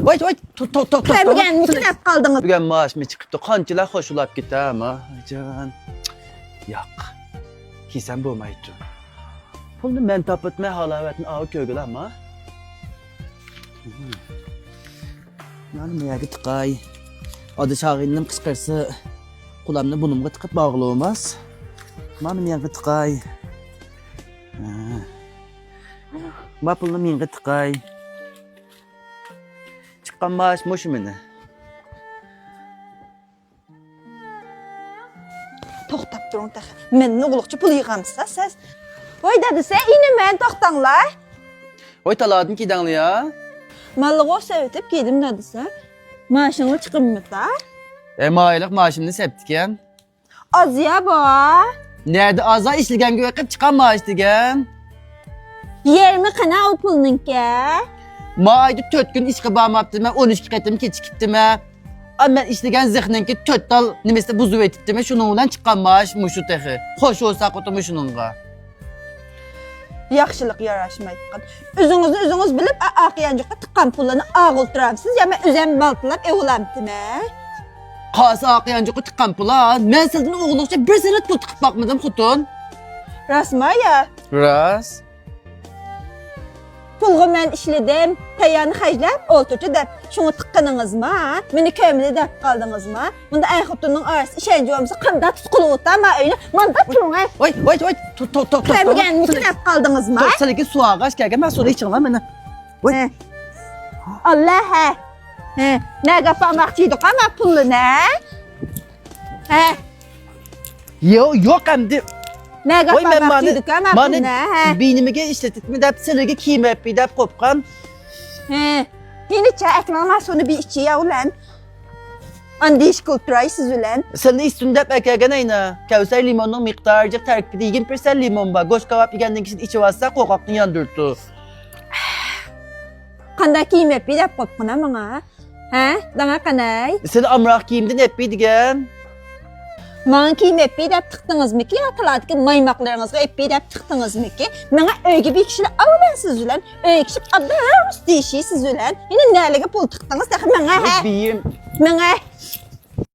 Oy, tut. Bugün niçin hep kaldınız? Bugün maaş mı çıktı? Kançılar hoşulap gitti ama. Can. Yok. Hisem bulmaydı. Pulunu ben tapıtmaya halavetin ağı kögül ama. Yani meyagi tıkay. Adı şağınım kışkırsa kulağımda bunumga tıkıp bağlı olmaz. Mami meyagi tıkay. Ma pulunu meyagi tıkay. Çıkan maaş moşu mene. Toxtab durun tax. Men oğluqçu pul yığamsa siz. Oy dadısa ini men toxtanlar. Oy taladın ki danlı ya. Mallığı sevtip gidim dadısa. Maaşını çıkımı da. Aylık maaşımını septiken. Az ya ba. Nerede aza işligen güvekip çıkan maaş digen. 20 kana o pulunun ki. Maaydı 4 gün iş kıbamaptım ben 13 gittim keçi gittim ben. Ama ben işligen zihnen ki 4 dal nimeste buzu etiptim ben şununla çıkan maaş muşu tehi. Hoş olsa kutumu şununla. Yaxşılıq yaraşmaydıqan. Özünüz bilib aqıyancıqda tıqqan pullarını ağıltıramsınız. Ya mən özəm baltılab evlamdım. Kası akıyancıqı tıkan pula. Ben sildin oğlukça bir sene pul tıkıp bakmadım kutun. Rasma ya. Ras. Pulğu mən işledim. Tayanı xəcləb oturdu da şunu tıqqınınız mı? Məni kömülə də qaldınız mı? Bunda ayxutunun arası işənci olmasa qanda tutqulu ama öyle mandat durun ay. Oy. Tut. Təbigən niçin hep qaldınız mı? Dur sen ki su ağaç gelgen ben sonra için lan beni. He. Allah he. He. Ne kapamakçıydık ama pullu ne? He. Yok hem de. Ne kapamakçıydık ama pullu ne? He. Beynimi işletik mi de sırrı kime hep bir de kopkan. He. Yine çay ekmeğime sonra bir içi ya ulan. Andiş kulturayı siz ulan. Sen de üstünde hep erken ayna. Kevser limonun miktarcık terkidi 20% limon var. Goş kavap yiyen kişinin içi varsa kokaklını yandırdı. Kandak yemek bir de kopkuna bana. He. Dana kanay. Sen amrak giyimdin hep bir digen. Bana yemek bir de tıktınız mı ki? Hatırladık ki maymaklarınızı hep bir de tıktınız mı ki? Bana öyle bir kişiyle ben siz ulan. Öyle kişi abarız dişi siz ulan. Yine nerede pul tıktınız da bana he. Biyim. Bana